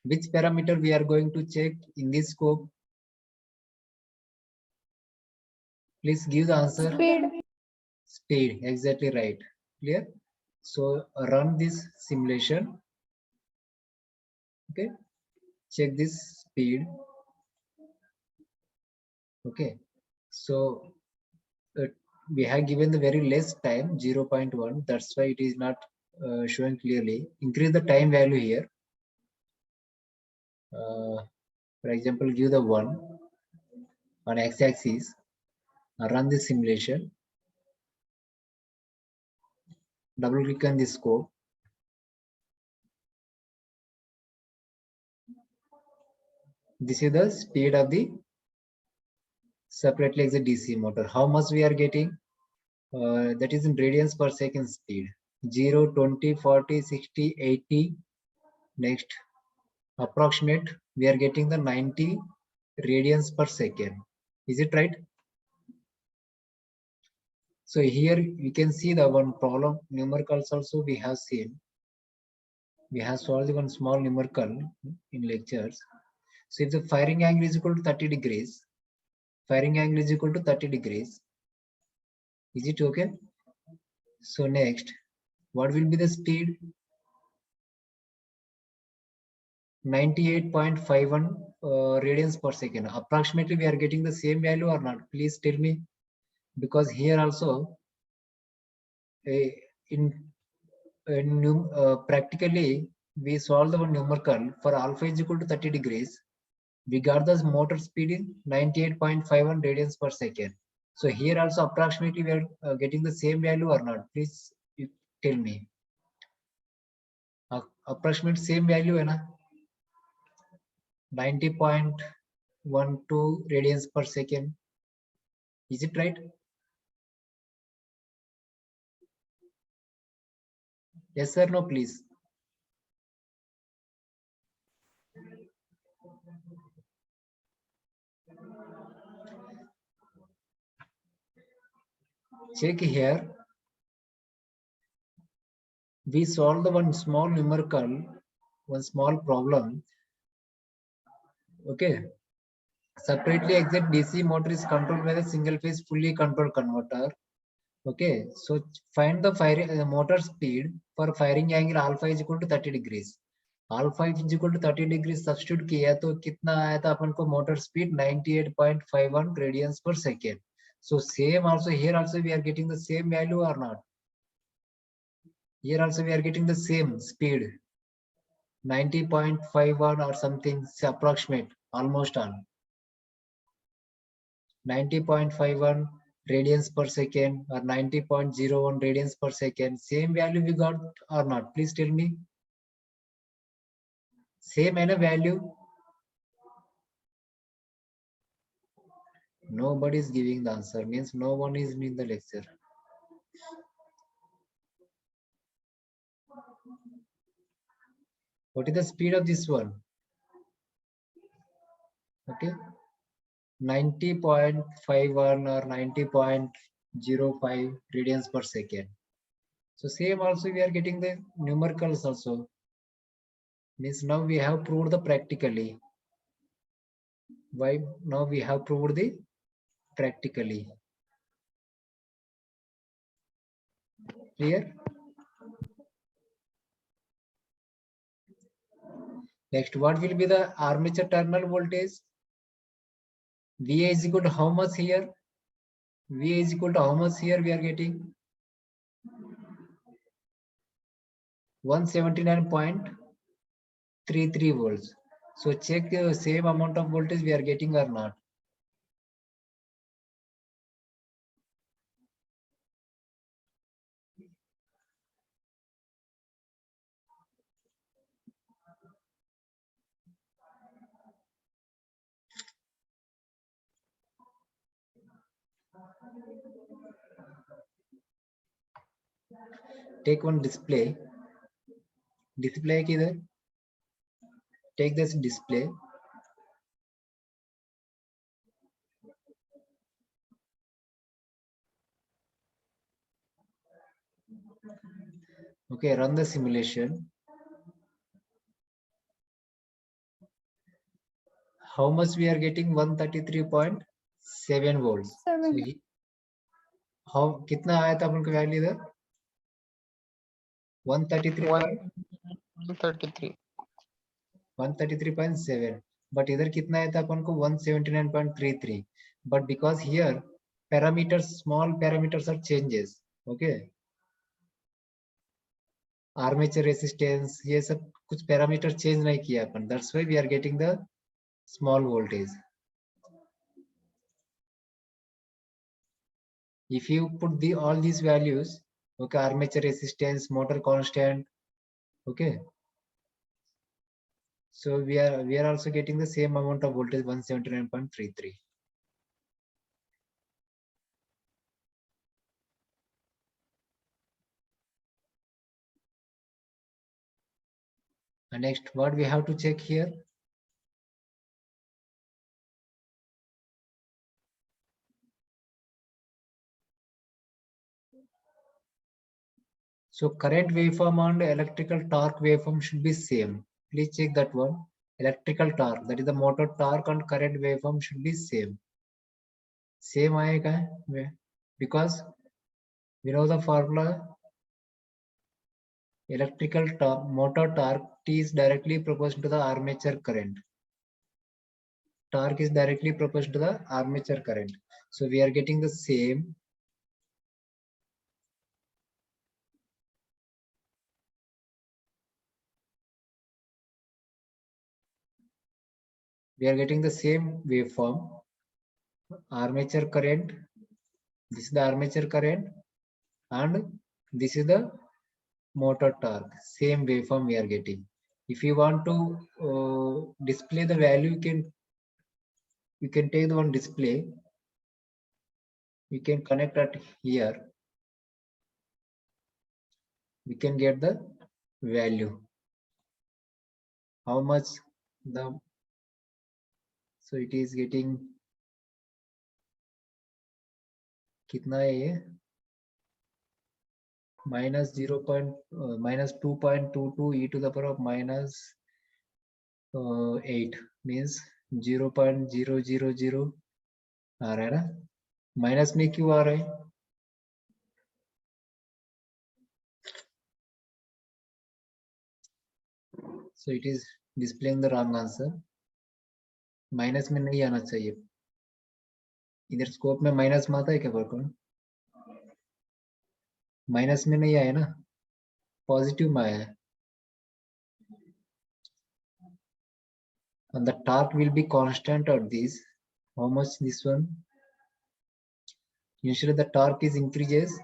Which parameter we are going to check in this scope? Please give the answer. Speed. Speed, exactly right. Clear? So run this simulation. Okay, check this speed. Okay, so we have given the very less time 0.1. That's why it is not showing clearly. Increase the time value here. For example, give the 1 on x-axis. Run the simulation. Double click on the scope. This is the speed of the separately exit DC motor. How much we are getting? That is in radians per second speed. 0, 20, 40, 60, 80. Next, approximate, we are getting the 90 radians per second. Is it right? So here we can see the one problem numericals also we have seen. We have solved one small numerical in lectures. So if the firing angle is equal to 30 degrees, firing angle is equal to 30 degrees. Is it okay? So next, what will be the speed? 98.51 radians per second. Approximately we are getting the same value or not? Please tell me. Because here also practically we solve the one numerical for alpha is equal to 30 degrees. We got the motor speed in 98.51 radians per second. So here also approximately we are getting the same value or not? Please you tell me. Approximate same value है ना? 90.12 radians per second. Is it right? Yes or no, please. check here. We solved the one small numerical, one small problem. Okay. Separately exact DC motor is controlled by the single phase fully controlled converter. Okay. So find the motor speed for firing angle alpha is equal to 30 degrees. Alpha is equal to 30 degrees substitute किया तो कितना आया था अपन को motor speed 98.51 radians per second. So same also here also we are getting the same value or not? Here also we are getting the same speed 90.51 or something approximate almost on 90.51 radians per second or 90.01 radians per second. Same value we got or not? Please tell me. Same and a value. Nobody is giving the answer, means no one is in the lecture. What is the speed of this one? Okay, 90.51 or 90.05 radians per second. So same also we are getting the numericals also. Means now we have proved the practically. Why now we have proved the practically. Clear? Next, what will be the armature terminal voltage? VA is equal to how much here? VA is equal to how much here we are getting? 179.33 volts. So check the same amount of voltage we are getting or not. Take one display. Display किधर? Take this display. Okay, run the simulation. How much we are getting? 133.7 volts. So how कितना आया था अपन को value इधर? 133.7. But इधर कितना आया था अपन को? 179.33. But because here parameters, small parameters are changes. Okay. Armature resistance, ये सब कुछ parameter change नहीं किया अपन. That's why we are getting the small voltage. If you put all these values, okay, armature resistance, motor constant, okay. So we are also getting the same amount of voltage, 179.33. And next, what we have to check here? So current waveform and electrical torque waveform should be same. Please check that one. Electrical torque, that is the motor torque and current waveform should be same. Same आएगा because we know the formula. Electrical torque, motor torque T is directly proportional to the armature current. Torque is directly proportional to the armature current. So we are getting the same. We are getting the same waveform. Armature current. This is the armature current, and this is the motor torque. Same waveform we are getting. If you want to display the value, you can take the one display. You can connect it here. We can get the value. How much the, so it is getting, कितना है ये? minus 2.22 e to the power of minus 8 means 0.000 आ रहा है ना, minus में क्यों आ रहा है? So it is displaying the wrong answer. Minus में नहीं आना चाहिए, इधर स्कोप में माइनस में आता है क्या वर्क? माइनस में नहीं आया ना, पॉजिटिव में आया है. And the torque will be constant at this. How much this one? Usually the torque is increases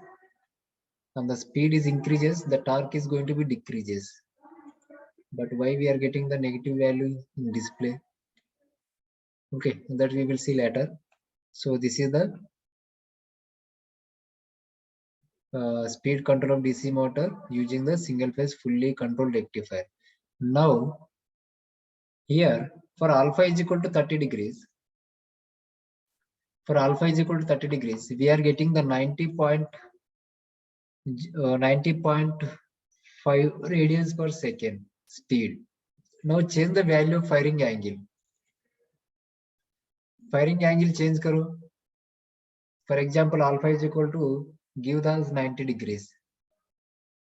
and the speed is increases, the torque is going to be decreases. But why we are getting the negative value in display? Okay, that we will see later. So this is the speed control of DC motor using the single phase fully controlled rectifier. Now here for alpha is equal to 30 degrees. For alpha is equal to 30 degrees, we are getting the 90.5 radians per second speed. Now change the value of firing angle. Firing angle change karo. For example, alpha is equal to give us 90 degrees.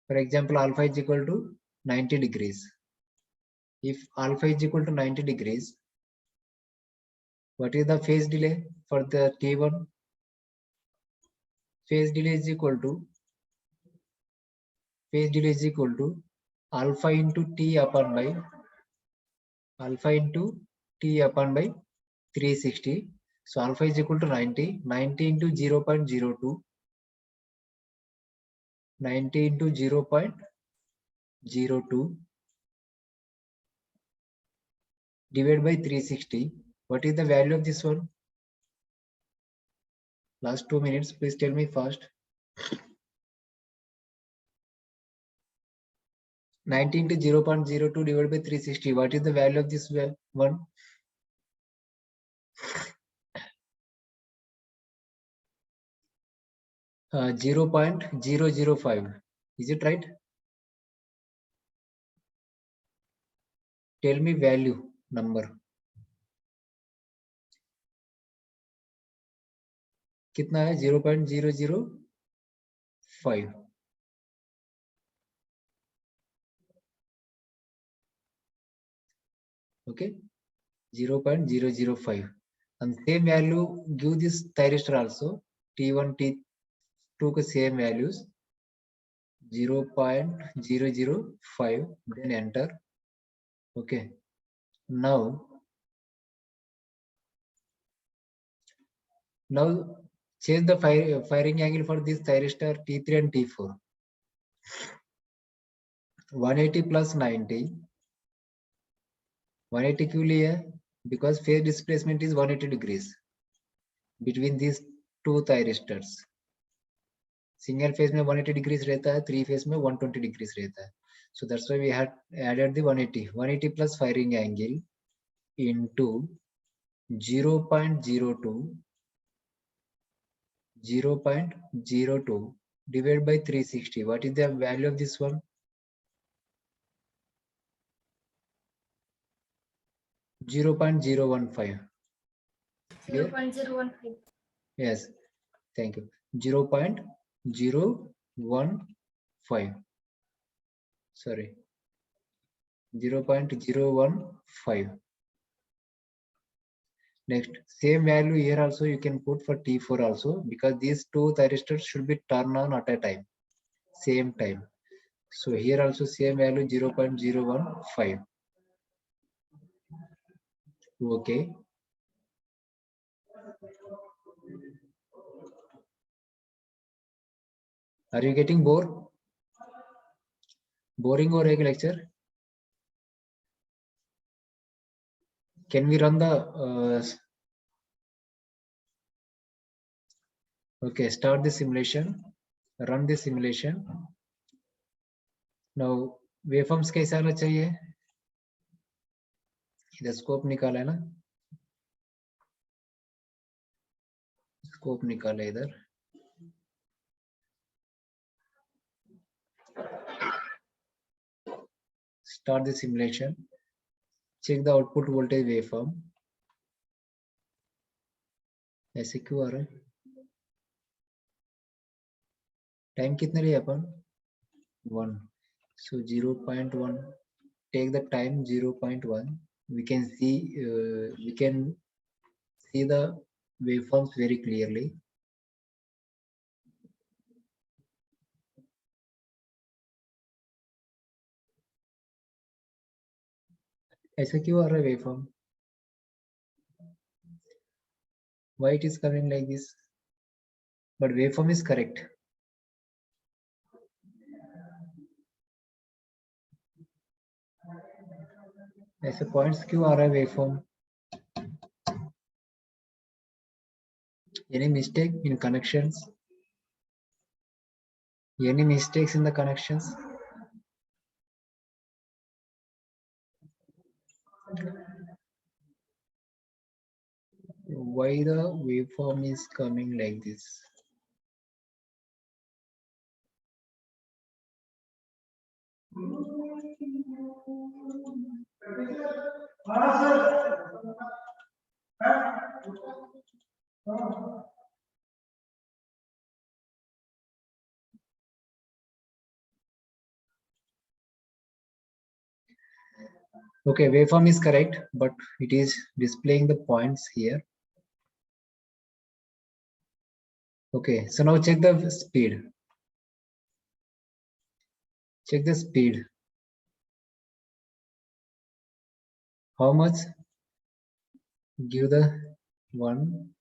For example, alpha is equal to 90 degrees. If alpha is equal to 90 degrees, what is the phase delay for the T1? Phase delay is equal to alpha into T upon by 360. So alpha is equal to 90 into 0.02. 90 into 0.02 divided by 360. What is the value of this one? Last 2 minutes, please tell me fast. 90 into 0.02 divided by 360. What is the value of this one? Uh, 0.005. Is it right? Tell me value number. कितना है? 0.005. Okay, 0.005. And same value give this thyristor also. T1, T2 के same values. 0.005. Then enter. Okay. Now change the firing angle for this thyristor T3 and T4. 180 plus 90. 180 क्यों लिया है? Because phase displacement is 180 degrees between these two thyristors. Single phase में 180 degrees रहता है, 3 phase में 120 degrees रहता है. So that's why we had added the 180. 180 plus firing angle into 0.02 divided by 360. What is the value of this one? 0.015. 0.015. Yes, thank you. 0.015. Sorry, 0.015. Next, same value here also you can put for T4 also, because these two thyristors should be turned on at a time, same time. So here also same value 0.015. Okay. Are you getting bored? Boring or a lecture? Can we run the okay, start the simulation, run the simulation. Now waveforms कैसा आना चाहिए? इधर scope निकाला है ना, scope निकाला इधर. Start the simulation. Check the output voltage waveform. ऐसे क्यों आ रहा है? टाइम कितने लिए अपन? 1. So 0.1. Take the time 0.1. We can see the waveforms very clearly. ऐसा क्यों आ रहा है waveform? Why it is coming like this? But waveform is correct. ऐसे points क्यों आ रहा है waveform? Any mistake in connections? Any mistakes in the connections? Why the waveform is coming like this? Okay, waveform is correct, but it is displaying the points here. Okay, so now check the speed. Check the speed. How much? Give the one.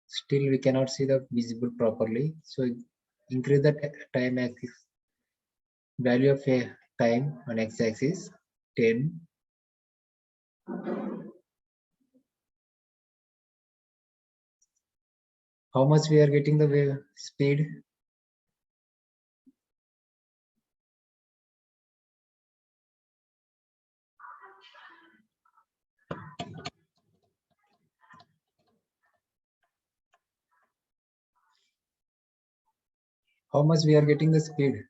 Still we cannot see the visible properly. So increase the time axis. Value of a time on x-axis 10. How much we are getting the wave speed? How much we are getting the speed?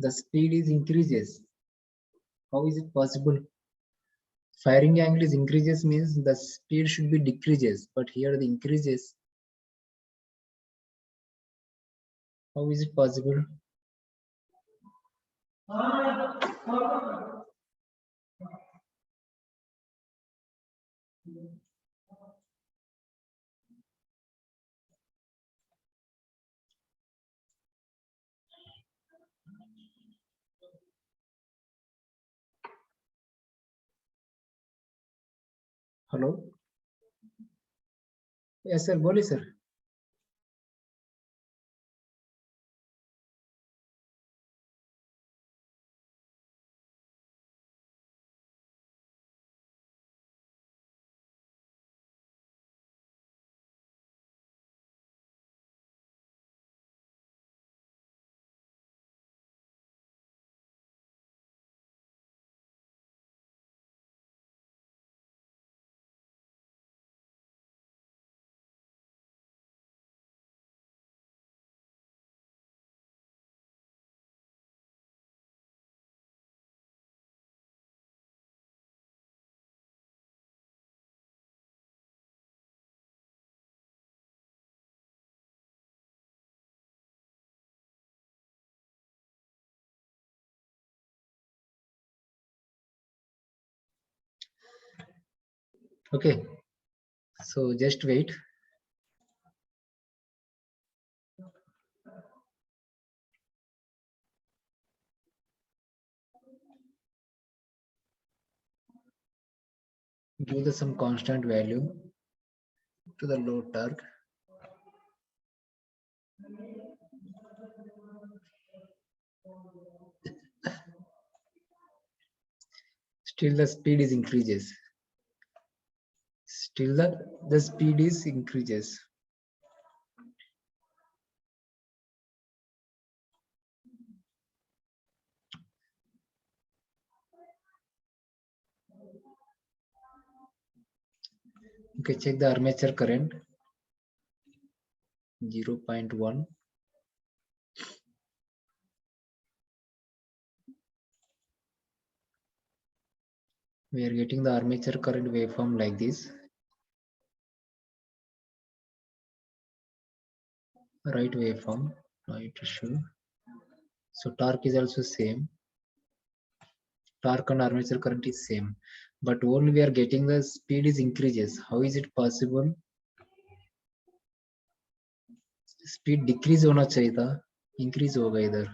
The speed is increases. How is it possible? Firing angle is increases means the speed should be decreases, but here the increases. How is it possible? Hello, yes sir, बोलिए sir. Okay, so just wait. Give the some constant value to the load torque. Still the speed is increases. Still the speed is increases. Okay, check the armature current. 0.1. We are getting the armature current waveform like this. Right waveform, right issue. So torque is also same. Torque and armature current is same, but only we are getting the speed is increases. How is it possible? Speed decrease होना चाहिए था, increase होगा इधर.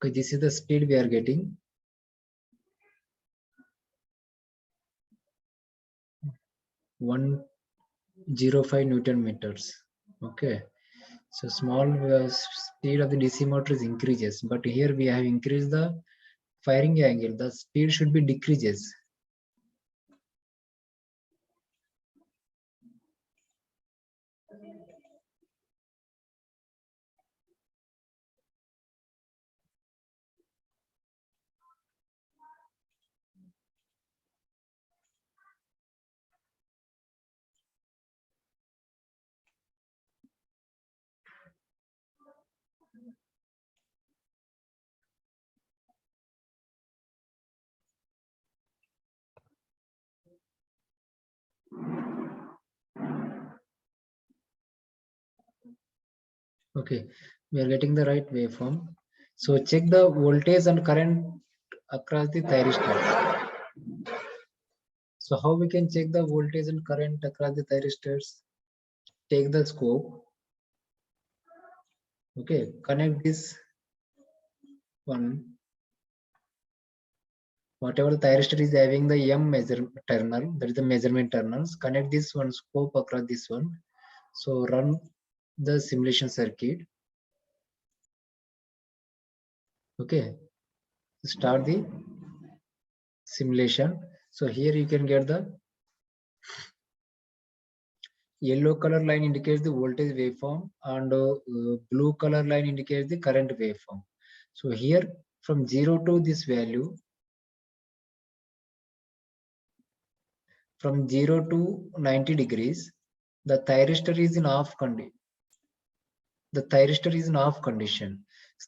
Okay, this is the speed we are getting. 105 Newton meters. Okay, so small speed of the DC motor is increases, but here we have increased the firing angle. The speed should be decreases. Okay, we are getting the right waveform. So check the voltage and current across the thyristor. So how we can check the voltage and current across the thyristors? Take the scope. Okay, connect this one. Whatever the thyristor is having the M measure terminal, that is the measurement terminals. Connect this one scope across this one. So run the simulation circuit. Okay, start the simulation. So here you can get the yellow color line indicates the voltage waveform and blue color line indicates the current waveform. So here from 0 to this value, from 0 to 90 degrees, the thyristor is in off condition. The thyristor is in off condition.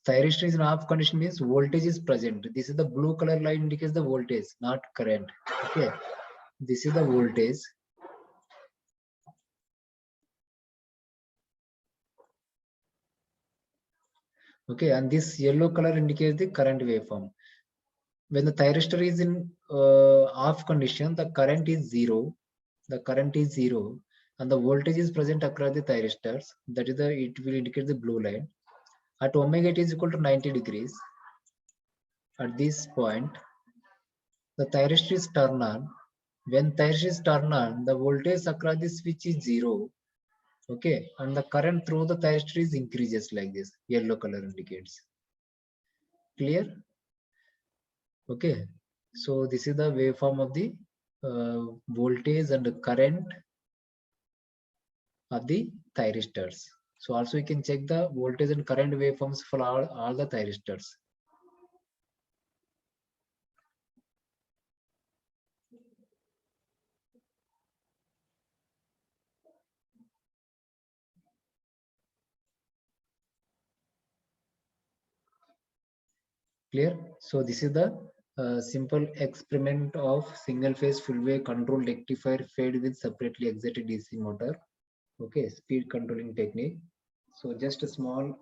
Thyristor is in off condition means voltage is present. This is the blue color line indicates the voltage, not current. Okay, this is the voltage. Okay, and this yellow color indicates the current waveform. When the thyristor is in off condition, the current is zero. The current is zero, and the voltage is present across the thyristors. That is the it will indicate the blue line. At omega it is equal to 90 degrees. At this point, the thyristor is turned on. When thyristor is turned on, the voltage across the switch is zero. Okay, and the current through the thyristor is increases like this. Yellow color indicates. Clear? Okay, so this is the waveform of the voltage and the current of the thyristors. So also you can check the voltage and current waveforms for all the thyristors. Clear? So this is the Simple experiment of single phase full wave control rectifier fed with separately excited DC motor. Okay, speed controlling technique. So just a small